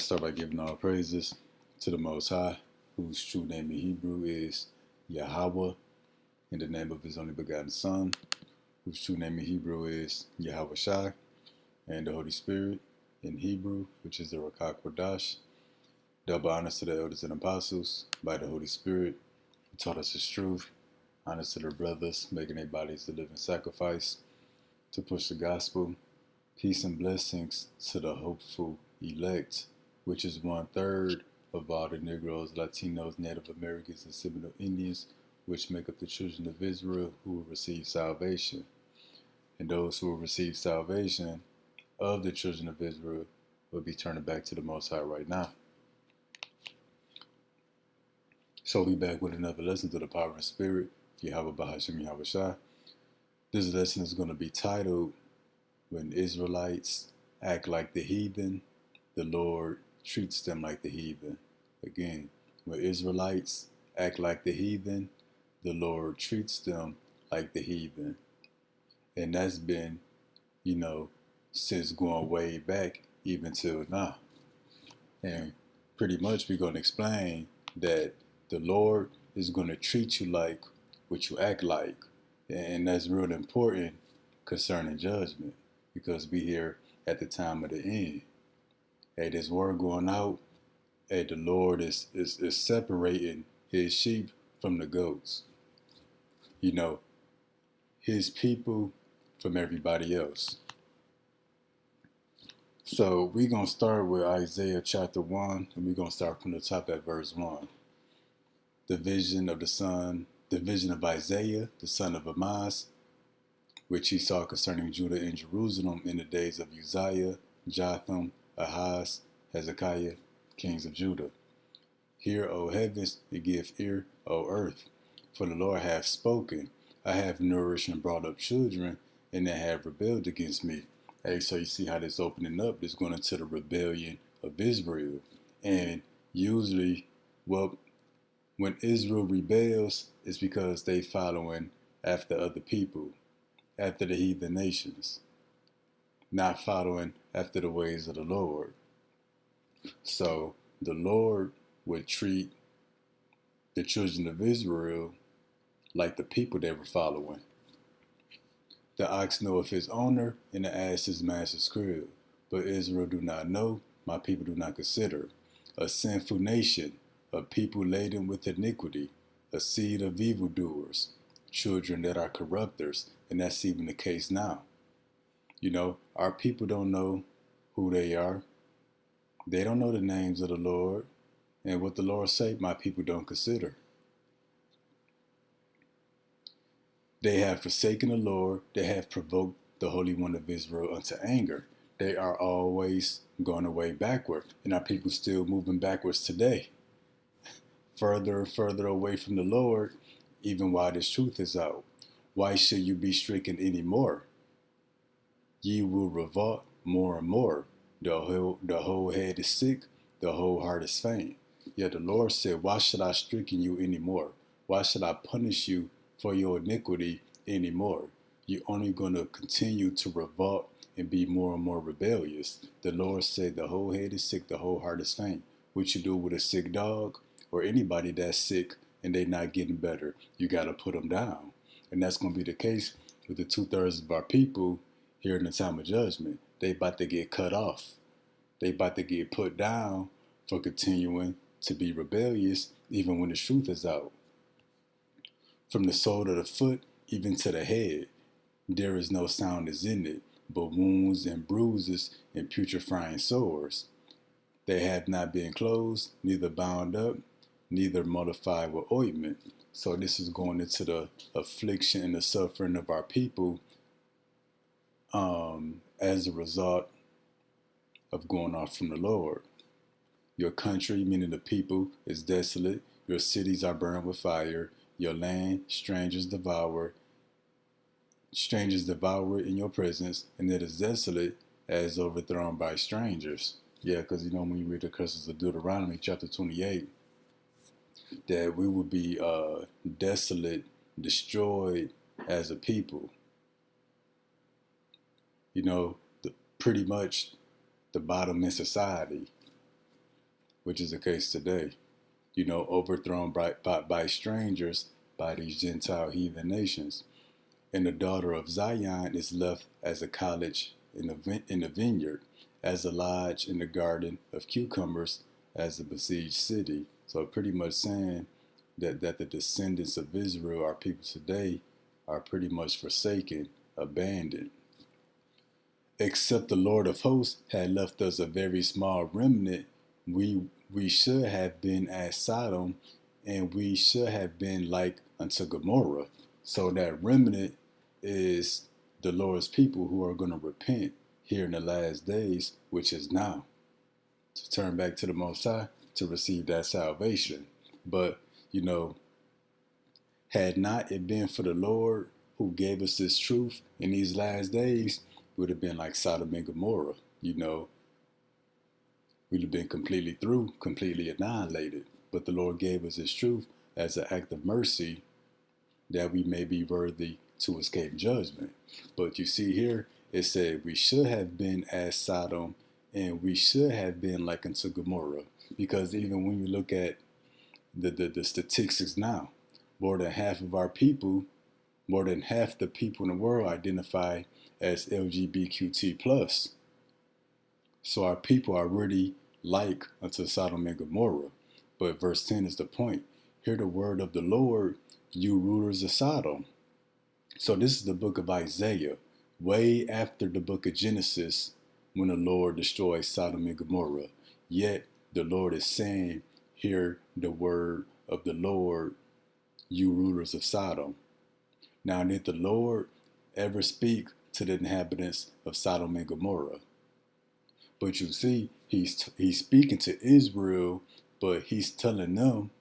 Start by giving all praises to the Most High, whose true name in Hebrew is Yahweh, in the name of His only begotten Son, whose true name in Hebrew is Yahweh Shai, and the Holy Spirit in Hebrew, which is the Rakak Kodash. Double honors to the elders and apostles by the Holy Spirit, who taught us His truth. Honors to the brothers, making their bodies the living sacrifice to push the gospel. Peace and blessings to the hopeful elect, which is 1/3 of all the Negroes, Latinos, Native Americans, and Seminole Indians, which make up the children of Israel who will receive salvation. And those who will receive salvation of the children of Israel will be turning back to the Most High right now. So we'll be back with another lesson to the power and spirit, Yahweh Bahashim Yahweh Shai. This lesson is going to be titled, When Israelites Act Like the Heathen, the Lord treats them like the heathen. Again, when Israelites act like the heathen, the Lord treats them like the heathen. And that's been, since going way back even till now. And pretty much we're going to explain that the Lord is going to treat you like what you act like. And that's real important concerning judgment, because we here at the time of the end. Hey, this word going out, hey, the Lord is separating his sheep from the goats. His people from everybody else. So we're going to start with Isaiah chapter 1, and we're going to start from the top at verse 1. The vision of Isaiah, the son of Amoz, which he saw concerning Judah and Jerusalem in the days of Uzziah, Jotham, Ahaz, Hezekiah, kings of Judah. Hear, O heavens, and give ear, O earth, for the Lord hath spoken. I have nourished and brought up children, and they have rebelled against me. Hey, so you see how this opening up is going into the rebellion of Israel. And usually, when Israel rebels, it's because they following after other people, after the heathen nations, not following after the ways of the Lord. So the Lord would treat the children of Israel like the people they were following. The ox knoweth his owner, and the ass his master's crib. But Israel do not know, my people do not consider. A sinful nation, a people laden with iniquity, a seed of evildoers, children that are corrupters, and that's even the case now. Our people don't know who they are. They don't know the names of the Lord, and what the Lord say, my people don't consider. They have forsaken the Lord. They have provoked the Holy One of Israel unto anger. They are always going away backward, and our people still moving backwards today. Further and further away from the Lord, even while this truth is out. Why should you be stricken any more? Ye will revolt more and more. The whole head is sick, the whole heart is faint. Yet the Lord said, why should I stricken you any more? Why should I punish you for your iniquity anymore? You're only going to continue to revolt and be more and more rebellious. The Lord said the whole head is sick, the whole heart is faint. What you do with a sick dog or anybody that's sick and they not getting better, you got to put them down. And that's going to be the case with the 2/3 of our people here in the time of judgment. They about to get cut off. They about to get put down for continuing to be rebellious even when the truth is out. From the sole of the foot even to the head, there is no soundness in it, but wounds and bruises and putrefying sores. They have not been closed, neither bound up, neither mollified with ointment. So this is going into the affliction and the suffering of our people as a result of going off from the Lord. Your country, meaning the people, is desolate. Your cities are burned with fire. Your land, strangers devour in your presence, and it is desolate as overthrown by strangers. Yeah, because when you read the curses of Deuteronomy chapter 28, that we will be desolate, destroyed as a people. Pretty much the bottom in society. which is the case today. Overthrown by strangers, by these Gentile heathen nations. And the daughter of Zion is left as a cottage in a vineyard, as a lodge in the garden of cucumbers, as a besieged city. So pretty much saying that the descendants of Israel, our people today, are pretty much forsaken, abandoned. Except the Lord of hosts had left us a very small remnant, we should have been as Sodom, and we should have been like unto Gomorrah. So that remnant is the Lord's people who are going to repent here in the last days, which is now, to turn back to the Most High to receive that salvation. But, had not it been for the Lord who gave us this truth in these last days, we would have been like Sodom and Gomorrah. We'd have been completely through, completely annihilated. But the Lord gave us His truth as an act of mercy, that we may be worthy to escape judgment. But you see here, it said we should have been as Sodom, and we should have been like unto Gomorrah. Because even when you look at the statistics now, more than half the people in the world identify as LGBTQ+. So our people are really like unto Sodom and Gomorrah. But verse 10 is the point. Hear the word of the Lord, you rulers of Sodom. So this is the book of Isaiah, way after the book of Genesis, when the Lord destroys Sodom and Gomorrah. Yet the Lord is saying, hear the word of the Lord, you rulers of Sodom. Now, did the Lord ever speak to the inhabitants of Sodom and Gomorrah? But you see, he's speaking to Israel, but he's telling them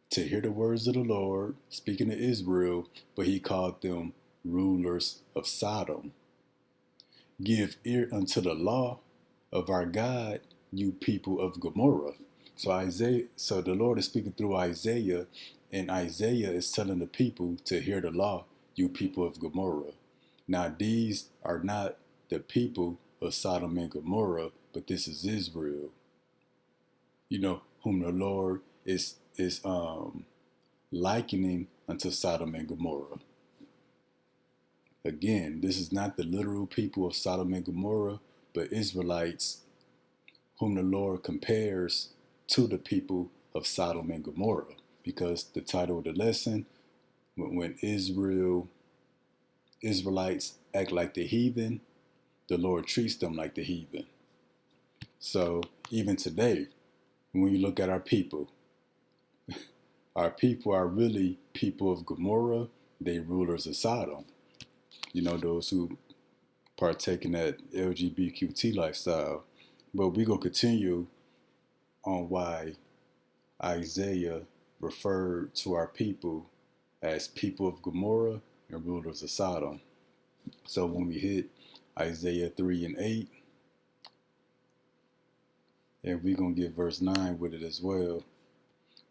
to hear the words of the Lord, speaking to Israel, but he called them rulers of Sodom. Give ear unto the law of our God, you people of Gomorrah. So the Lord is speaking through Isaiah, and Isaiah is telling the people to hear the law, you people of Gomorrah. Now these are not the people of Sodom and Gomorrah, but this is Israel, whom the Lord is likening unto Sodom and Gomorrah. Again, this is not the literal people of Sodom and Gomorrah, but Israelites whom the Lord compares to the people of Sodom and Gomorrah. Because the title of the lesson, when Israelites act like the heathen, the Lord treats them like the heathen. So even today, when you look at our people are really people of Gomorrah. They rulers of Sodom. Those who partake in that LGBTQ lifestyle. But we're going to continue on why Isaiah referred to our people as people of Gomorrah and rulers of Sodom. So when we hit Isaiah 3 and 8, and we're going to get verse 9 with it as well.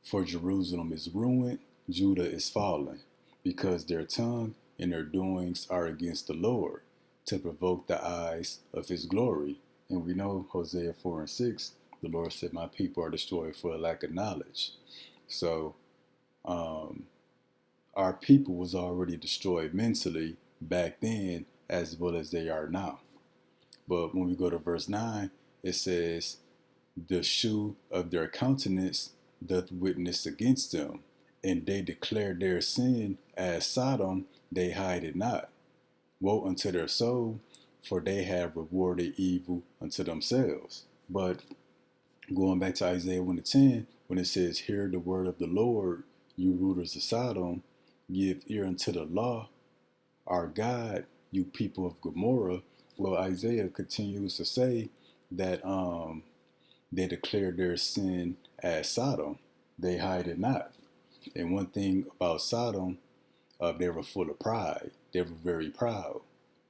For Jerusalem is ruined, Judah is fallen, because their tongue and their doings are against the Lord, to provoke the eyes of his glory. And we know Hosea 4 and 6, the Lord said, my people are destroyed for a lack of knowledge. So our people was already destroyed mentally back then, as well as they are now. But when we go to verse 9, it says, the shew of their countenance doth witness against them, and they declare their sin as Sodom, they hide it not. Woe unto their soul, for they have rewarded evil unto themselves. But going back to Isaiah 1 to 10, when it says, hear the word of the Lord, you rulers of Sodom, give ear unto the law, our God, you people of Gomorrah. Well, Isaiah continues to say that they declare their sin as Sodom. They hide it not. And one thing about Sodom, they were full of pride. They were very proud.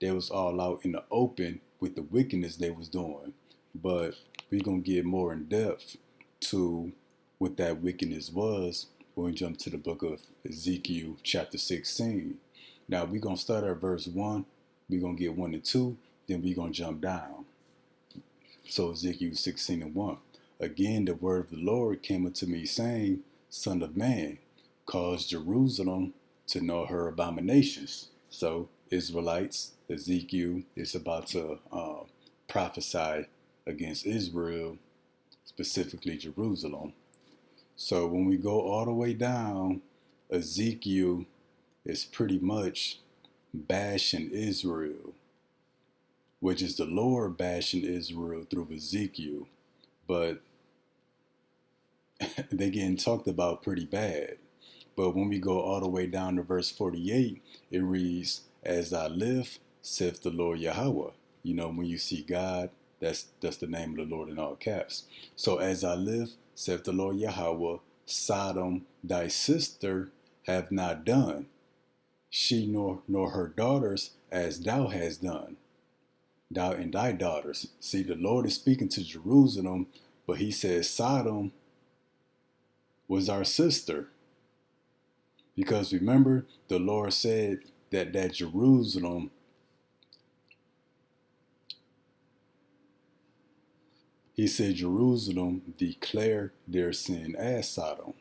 They was all out in the open with the wickedness they was doing. But we're going to get more in depth to what that wickedness was when we jump to the book of Ezekiel chapter 16. Now we're going to start at verse 1. We're going to get 1 and 2. Then we're going to jump down. So Ezekiel 16 and 1. Again, the word of the Lord came unto me, saying, Son of man, cause Jerusalem to know her abominations. So, Israelites, Ezekiel is about to prophesy against Israel, specifically Jerusalem. So, when we go all the way down, Ezekiel is pretty much bashing Israel, which is the Lord bashing Israel through Ezekiel. But they getting talked about pretty bad. But when we go all the way down to verse 48, it reads, As I live, saith the Lord Yahweh. You know, when you see God, that's the name of the Lord in all caps. So as I live, saith the Lord Yahweh, Sodom, thy sister, have not done, she nor her daughters, as thou hast done, thou and thy daughters. See, the Lord is speaking to Jerusalem, but he says Sodom was our sister. Because remember, the Lord said that Jerusalem, he said Jerusalem declare their sin as Sodom.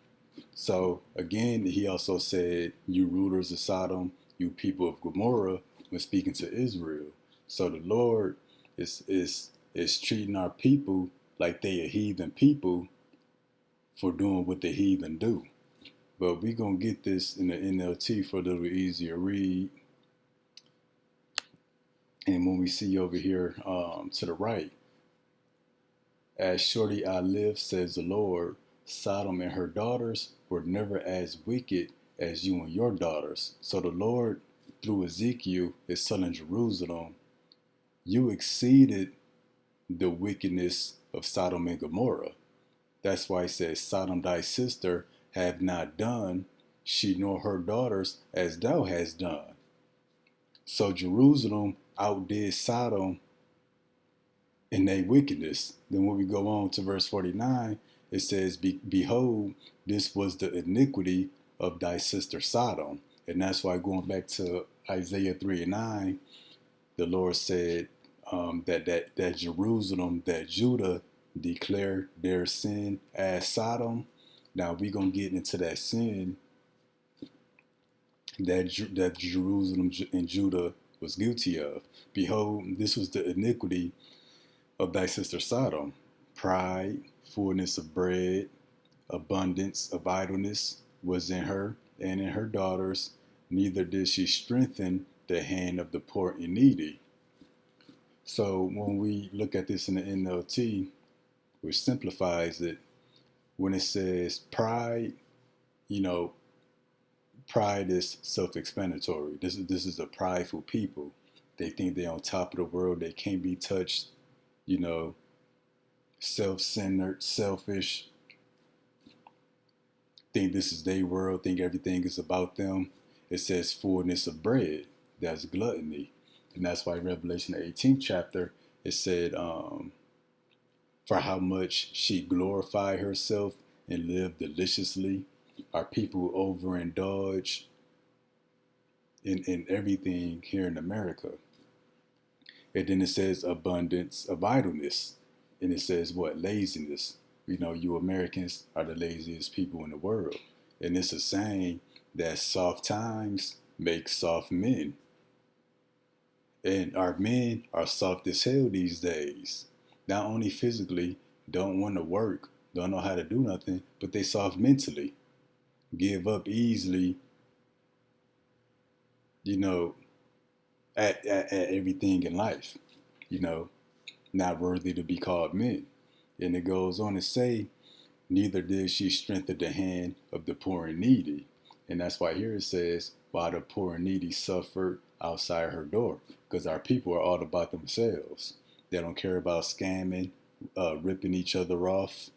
So again, he also said, you rulers of Sodom, you people of Gomorrah, when speaking to Israel. So the Lord is treating our people like they a heathen people for doing what the heathen do. But we're going to get this in the NLT for a little easier read. And when we see over here to the right, as surely I live, says the Lord, Sodom and her daughters were never as wicked as you and your daughters. So the Lord, through Ezekiel, is telling Jerusalem, you exceeded the wickedness of Sodom and Gomorrah. That's why he says, Sodom thy sister have not done, she nor her daughters, as thou hast done. So Jerusalem outdid Sodom in their wickedness. Then when we go on to verse 49, it says, Behold, this was the iniquity of thy sister Sodom. And that's why going back to Isaiah 3 and 9, the Lord said that Jerusalem, that Judah declared their sin as Sodom. Now we're going to get into that sin that Jerusalem and Judah was guilty of. Behold, this was the iniquity of thy sister Sodom: pride, fullness of bread, abundance of idleness was in her and in her daughters, neither did she strengthen the hand of the poor and needy. So when we look at this in the NLT, which simplifies it, when it says pride, you know, pride is self-explanatory. This is a prideful people. They think they're on top of the world. They can't be touched, you know, self-centered, selfish, think this is their world, think everything is about them. It says fullness of bread. That's gluttony. And that's why Revelation, the 18th chapter, it said, for how much she glorified herself and lived deliciously. Our people overindulge in everything here in America. And then it says abundance of idleness. And it says what? Laziness. You know, you Americans are the laziest people in the world. And it's a saying that soft times make soft men. And our men are soft as hell these days. Not only physically, don't want to work, don't know how to do nothing, but they soft mentally. Give up easily, you know, at everything in life. You know, not worthy to be called men. And it goes on to say, neither did she strengthen the hand of the poor and needy. And that's why here it says, while the poor and needy suffered outside her door. Because our people are all about themselves. They don't care about scamming, ripping each other off,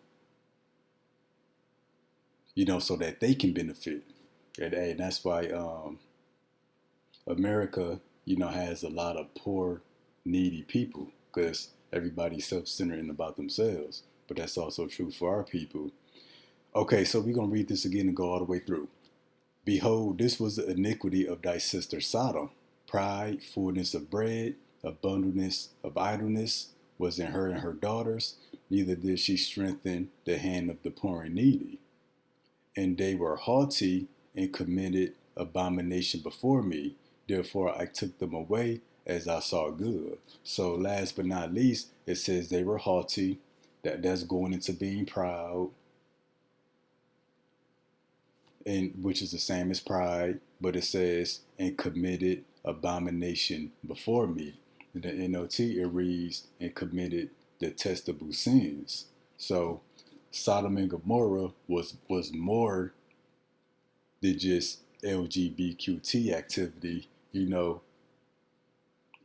you know, so that they can benefit. And that's why America, you know, has a lot of poor, needy people. Because everybody's self-centered and about themselves. But that's also true for our people. Okay, so we're going to read this again and go all the way through. Behold, this was the iniquity of thy sister Sodom: pride, fullness of bread, abundance of idleness was in her and her daughters, neither did she strengthen the hand of the poor and needy. And they were haughty and committed abomination before me. Therefore I took them away as I saw good. So last but not least, it says they were haughty. That's going into being proud, and which is the same as pride, but it says and committed abomination before me. In the NLT it reads and committed detestable sins. So Sodom and Gomorrah was more than just LGBTQ activity. It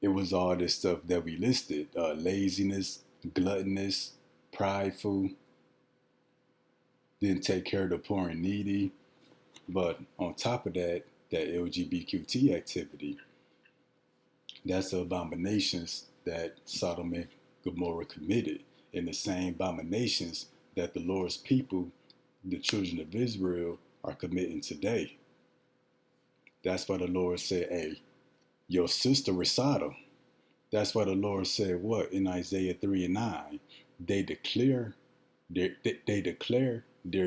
was all this stuff that we listed: laziness, gluttonous, prideful, didn't take care of the poor and needy. But on top of that, that LGBTQ activity, that's the abominations that Sodom and Gomorrah committed, and the same abominations that the Lord's people, the children of Israel, are committing today. That's why the Lord said, hey, your sister is Sodom. That's why the Lord said what in Isaiah 3 and 9? They declare their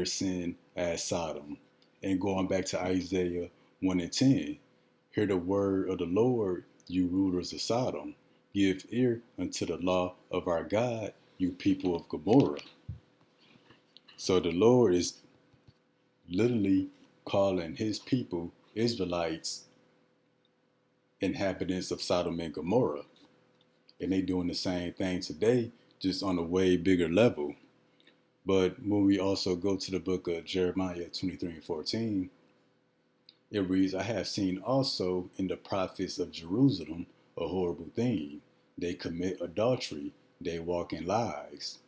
sin as Sodom. And going back to Isaiah 1 and 10, hear the word of the Lord, you rulers of Sodom. Give ear unto the law of our God, you people of Gomorrah. So the Lord is literally calling his people, Israelites, inhabitants of Sodom and Gomorrah. And they doing the same thing today, just on a way bigger level. But when we also go to the book of Jeremiah 23 and 14, it reads, I have seen also in the prophets of Jerusalem a horrible thing. They commit adultery. They walk in lies.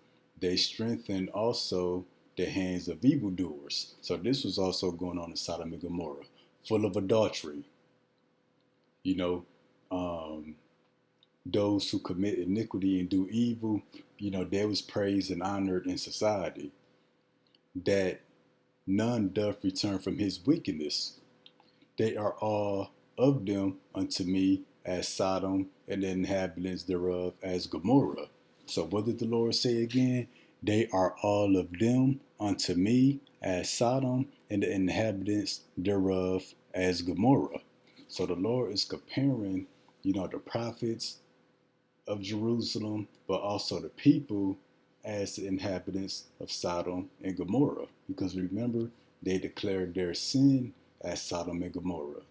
They strengthen also the hands of evildoers. So this was also going on in Sodom and Gomorrah, full of adultery. Those who commit iniquity and do evil, they was praised and honored in society. That none doth return from his wickedness. They are all of them unto me as Sodom, and the inhabitants thereof as Gomorrah. So what did the Lord say again? They are all of them unto me as Sodom, and the inhabitants thereof as Gomorrah. So the Lord is comparing, the prophets of Jerusalem, but also the people as the inhabitants of Sodom and Gomorrah. Because remember, they declared their sin as Sodom and Gomorrah.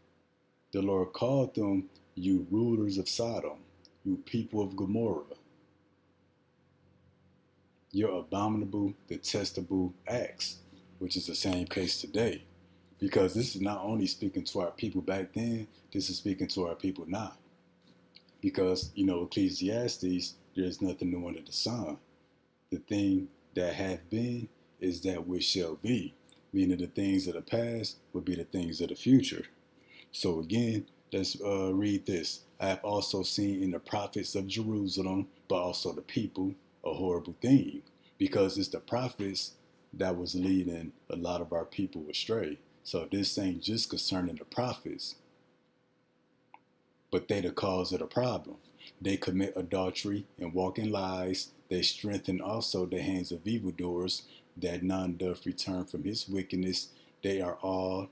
The Lord called them, you rulers of Sodom, you people of Gomorrah. Your abominable, detestable acts, which is the same case today. Because this is not only speaking to our people back then, this is speaking to our people now. Because, Ecclesiastes, there's nothing new under the sun. The thing that hath been is that which shall be. Meaning the things of the past would be the things of the future. So again, let's read this. I have also seen in the prophets of Jerusalem, but also the people, a horrible thing. Because it's the prophets that was leading a lot of our people astray. So this ain't just concerning the prophets, but they the cause of the problem. They commit adultery and walk in lies. They strengthen also the hands of evildoers, that none doth return from his wickedness. They are all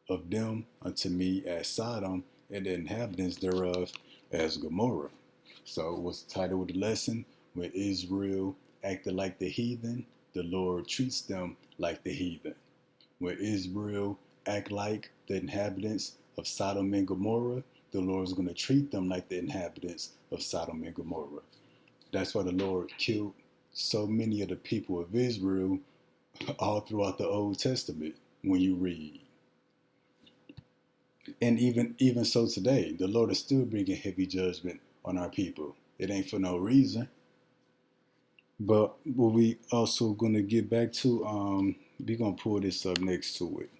of them unto me as Sodom, and the inhabitants thereof as Gomorrah. So what's the title of the lesson? When Israel acted like the heathen, the Lord treats them like the heathen. When Israel act like the inhabitants of Sodom and Gomorrah, the Lord is going to treat them like the inhabitants of Sodom and Gomorrah. That's why the Lord killed so many of the people of Israel all throughout the Old Testament when you read. And even so today, the Lord is still bringing heavy judgment on our people. It ain't for no reason. But what we also going to get back to, we're going to pull this up next to it.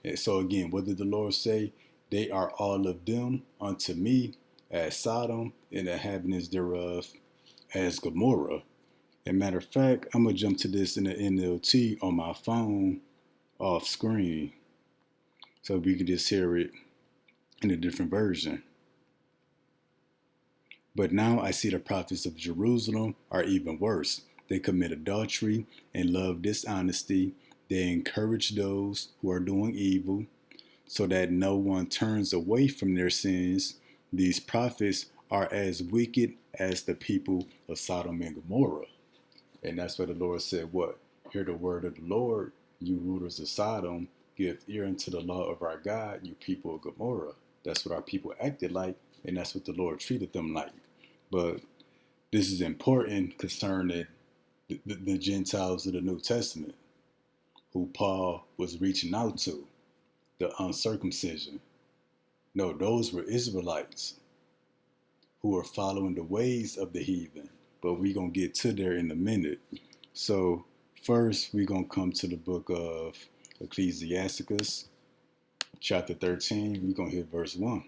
And so again, what did the Lord say? They are all of them unto me as Sodom, and the inhabitants thereof as Gomorrah. As a matter of fact, I'm going to jump to this in the NLT on my phone off screen so we can just hear it in a different version. But now I see the prophets of Jerusalem are even worse. They commit adultery and love dishonesty. They encourage those who are doing evil so that no one turns away from their sins. These prophets are as wicked as the people of Sodom and Gomorrah. And that's where the Lord said, what? Hear the word of the Lord, you rulers of Sodom. Give ear unto the law of our God, you people of Gomorrah. That's what our people acted like, and that's what the Lord treated them like. But this is important concerning the Gentiles of the New Testament, who Paul was reaching out to, the uncircumcision. No, those were Israelites who were following the ways of the heathen. But we're going to get to there in a minute. So first, we're going to come to the book of Ecclesiasticus, chapter 13. We're going to hit verse 1.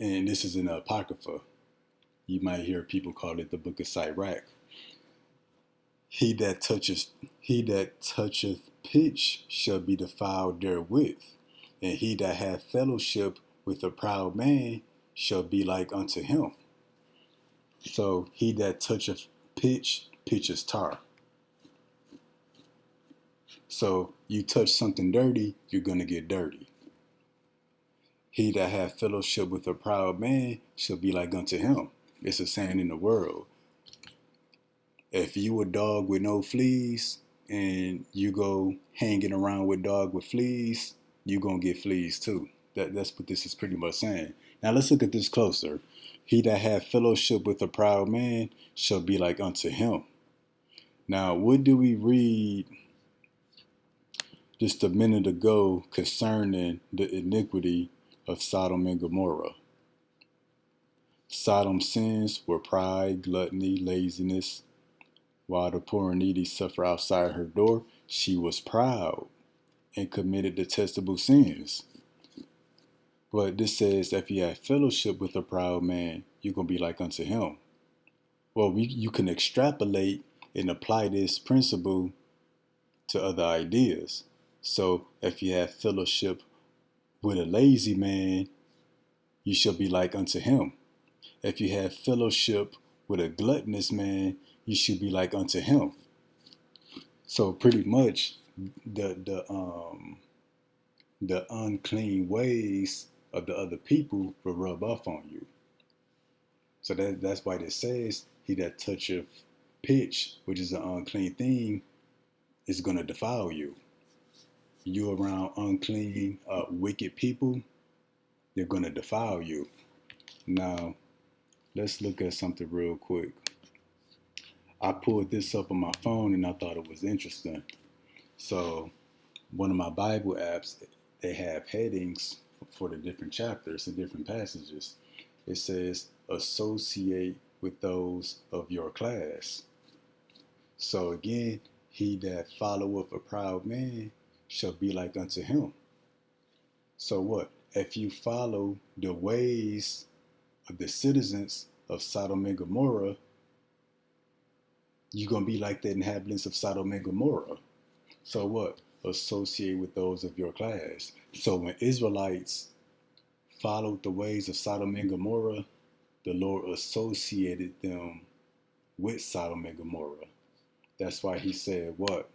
And this is in the Apocrypha. You might hear people call it the book of Sirach. He that toucheth pitch shall be defiled therewith, and he that hath fellowship with a proud man shall be like unto him. So he that toucheth pitch is tar. So you touch something dirty, you're going to get dirty. He that hath fellowship with a proud man shall be like unto him. It's a saying in the world. If you a dog with no fleas and you go hanging around with dog with fleas, you're going to get fleas too. That's what this is pretty much saying. Now let's look at this closer. He that hath fellowship with a proud man shall be like unto him. Now, what do we read just a minute ago concerning the iniquity of Sodom and Gomorrah? Sodom's sins were pride, gluttony, laziness. While the poor and needy suffer outside her door, she was proud and committed detestable sins. But this says, if you have fellowship with a proud man, you're going to be like unto him. Well, you can extrapolate and apply this principle to other ideas. So if you have fellowship with a lazy man, you shall be like unto him. If you have fellowship with a gluttonous man, you should be like unto him. So pretty much the unclean ways of the other people will rub off on you. So that's why it says, he that toucheth pitch, which is an unclean thing, is going to defile you. You around unclean, wicked people, they're going to defile you. Now, let's look at something real quick. I pulled this up on my phone and I thought it was interesting. So one of my Bible apps, they have headings for the different chapters and different passages. It says, associate with those of your class. So again, he that followeth a proud man shall be like unto him. So what? If you follow the ways of the citizens of Sodom and Gomorrah, you're going to be like the inhabitants of Sodom and Gomorrah. So what? Associate with those of your class. So when Israelites followed the ways of Sodom and Gomorrah, the Lord associated them with Sodom and Gomorrah. That's why he said what?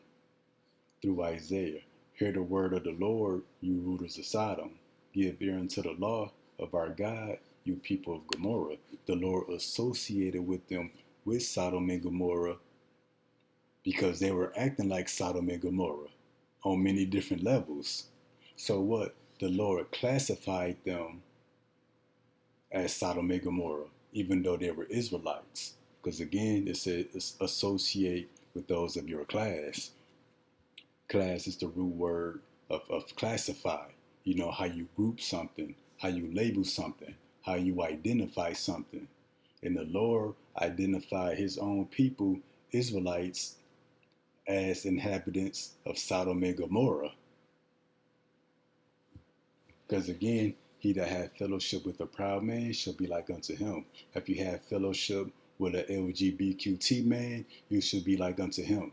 Through Isaiah. Hear the word of the Lord, you rulers of Sodom. Give ear unto the law of our God, you people of Gomorrah. The Lord associated with them with Sodom and Gomorrah because they were acting like Sodom and Gomorrah on many different levels. So what? The Lord classified them as Sodom and Gomorrah, even though they were Israelites. Because again, it said associate with those of your class. Class is the root word of classify. You know, how you group something, how you label something, how you identify something. And the Lord identified his own people, Israelites, as inhabitants of Sodom and Gomorrah. Because again, he that hath fellowship with a proud man shall be like unto him. If you have fellowship with an LGBTQ man, you should be like unto him.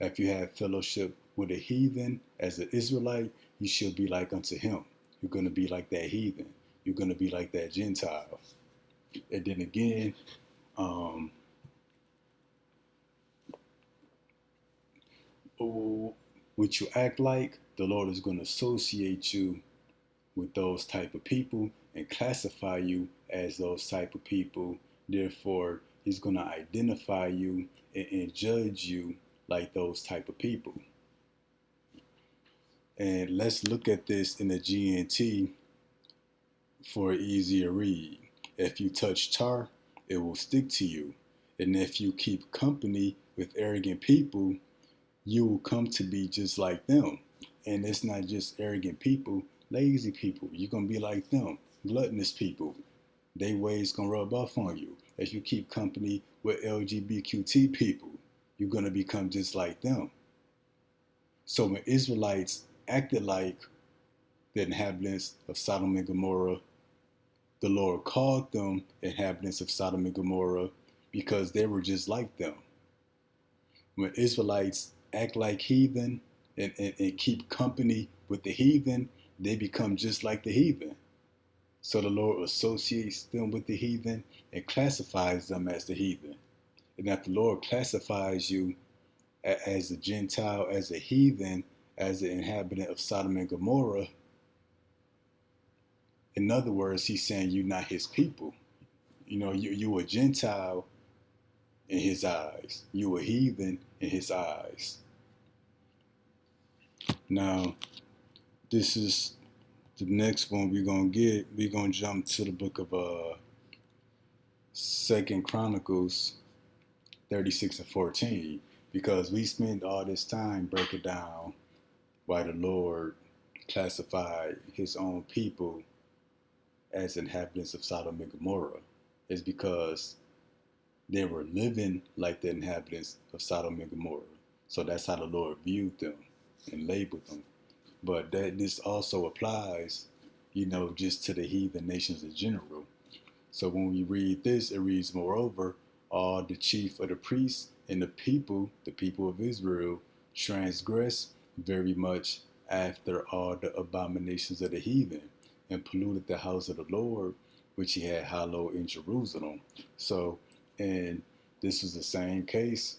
If you have fellowship with a heathen as an Israelite, you should be like unto him. You're going to be like that heathen. You're going to be like that Gentile. And then again, um, what you act like, the Lord is going to associate you with those type of people and classify you as those type of people. Therefore, he's going to identify you and judge you like those type of people. And let's look at this in the GNT for an easier read. If you touch tar, it will stick to you. And if you keep company with arrogant people, you will come to be just like them. And it's not just arrogant people, lazy people. You're going to be like them, gluttonous people. They ways going to rub off on you. If you keep company with LGBTQT people, you're going to become just like them. So when Israelites acted like the inhabitants of Sodom and Gomorrah, the Lord called them inhabitants of Sodom and Gomorrah because they were just like them. When Israelites act like heathen and keep company with the heathen, they become just like the heathen. So the Lord associates them with the heathen and classifies them as the heathen. And if the Lord classifies you as a Gentile, as a heathen, as an inhabitant of Sodom and Gomorrah, in other words, he's saying you're not his people. You know, you a Gentile in his eyes. You a heathen in his eyes. Now, this is the next one we're gonna get. We're gonna jump to the book of Second Chronicles 36 and 14, because we spent all this time breaking down why the Lord classified his own people as inhabitants of Sodom and Gomorrah. It's because they were living like the inhabitants of Sodom and Gomorrah. So that's how the Lord viewed them and labeled them. But this also applies, just to the heathen nations in general. So when we read this, it reads, moreover, all the chief of the priests and the people of Israel, transgressed very much after all the abominations of the heathen, and polluted the house of the Lord, which he had hallowed in Jerusalem. So, and this is the same case,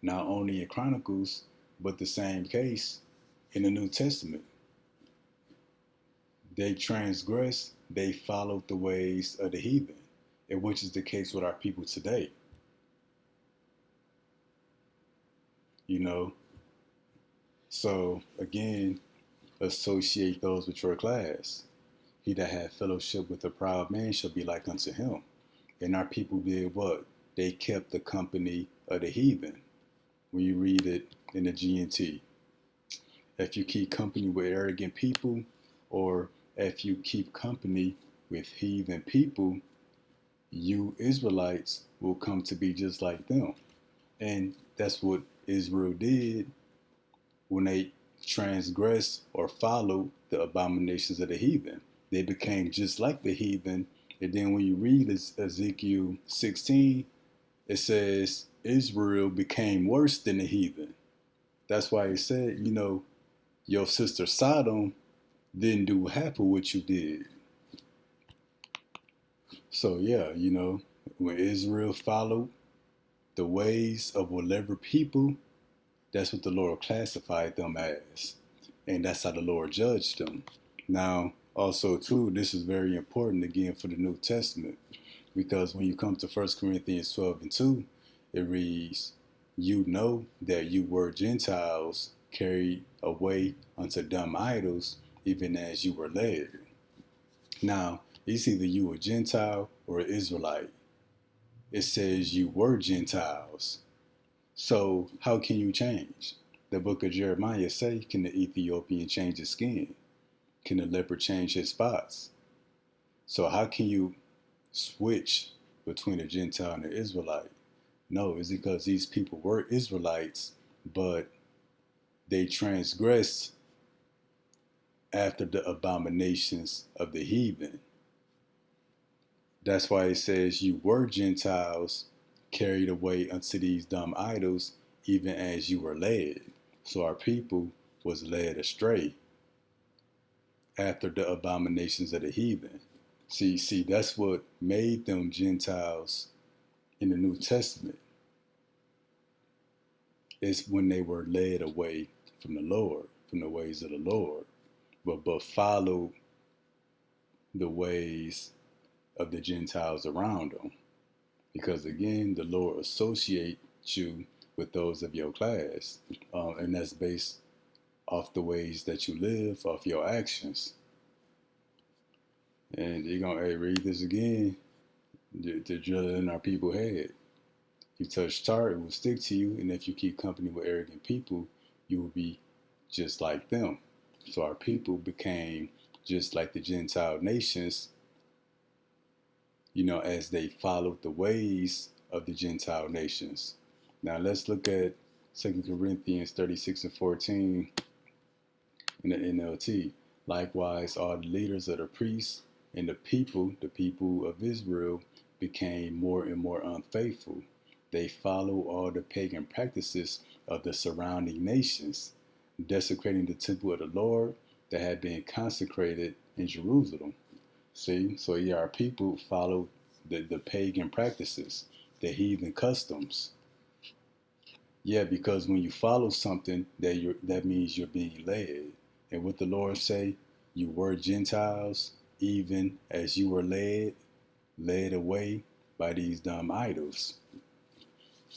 not only in Chronicles, but the same case in the New Testament. They transgressed, they followed the ways of the heathen, and which is the case with our people today. So again, associate those with your class. He that hath fellowship with a proud man shall be like unto him. And our people did what? They kept the company of the heathen. When you read it in the GNT, if you keep company with arrogant people, or if you keep company with heathen people, you Israelites will come to be just like them. And that's what Israel did when they transgressed or followed the abominations of the heathen. They became just like the heathen. And then when you read Ezekiel 16, it says Israel became worse than the heathen. That's why it said, your sister Sodom didn't do half of what you did. So yeah, when Israel followed the ways of whatever people, that's what the Lord classified them as. And that's how the Lord judged them. Now, also too, this is very important again for the New Testament, because when you come to 1 Corinthians 12 and 2, it reads, you know that you were Gentiles carried away unto dumb idols, even as you were led. Now, it's either you a Gentile or an Israelite. It says you were Gentiles. So how can you change? The book of Jeremiah say, can the Ethiopian change his skin? Can the leopard change his spots? So how can you switch between a Gentile and an Israelite? No, it's because these people were Israelites, but they transgressed after the abominations of the heathen. That's why it says you were Gentiles carried away unto these dumb idols, even as you were led. So our people was led astray after the abominations of the heathen. See, that's what made them Gentiles in the New Testament. It's when they were led away from the Lord, from the ways of the Lord, but followed the ways of the Gentiles around them. Because again, the Lord associates you with those of your class, and that's based off the ways that you live, off your actions. And you're gonna read this again to drill it in our people's head. If you touch tar, it will stick to you, and if you keep company with arrogant people, you will be just like them. So our people became just like the Gentile nations, as they followed the ways of the Gentile nations. Now let's look at 2 Corinthians 36 and 14 in the NLT. Likewise, all the leaders of the priests and the people of Israel, became more and more unfaithful. They follow all the pagan practices of the surrounding nations, desecrating the temple of the Lord that had been consecrated in Jerusalem. See, so yeah, our people follow the pagan practices, the heathen customs. Yeah, because when you follow something, that means you're being led. And what the Lord say, you were Gentiles, even as you were led away by these dumb idols.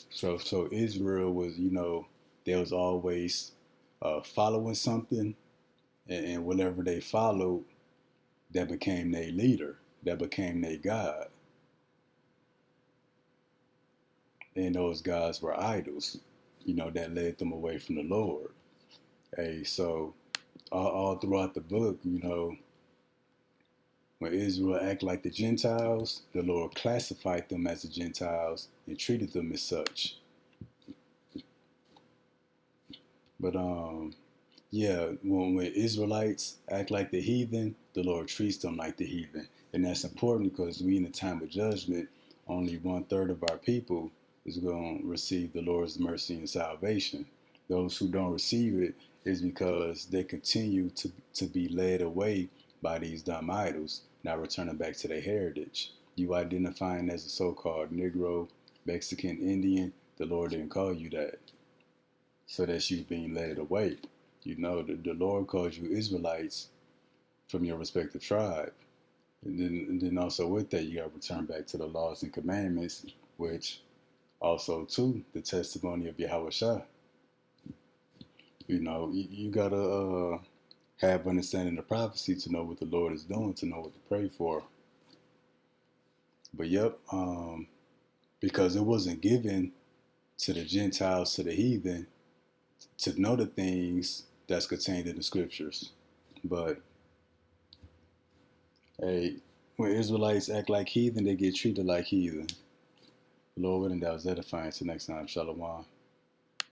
So Israel was, they was always following something, and whatever they followed, that became their leader, that became their God. And those gods were idols, that led them away from the Lord. Hey, so all throughout the book, when Israel acted like the Gentiles, the Lord classified them as the Gentiles and treated them as such. But yeah, when Israelites act like the heathen, the Lord treats them like the heathen. And that's important because we in the time of judgment, only 1/3 of our people is going to receive the Lord's mercy and salvation. Those who don't receive it is because they continue to be led away by these dumb idols, not returning back to their heritage. You identifying as a so-called Negro, Mexican, Indian, the Lord didn't call you that. So that's you being led away. The Lord calls you Israelites from your respective tribe. And then also with that, you got to return back to the laws and commandments, which also, too, the testimony of Yahweh Shah. You got to have understanding of prophecy to know what the Lord is doing, to know what to pray for. But yep, because it wasn't given to the Gentiles, to the heathen, to know the things that's contained in the scriptures. But hey, when Israelites act like heathen, they get treated like heathen. Lord willing, that was edifying. Till next time, Shalom.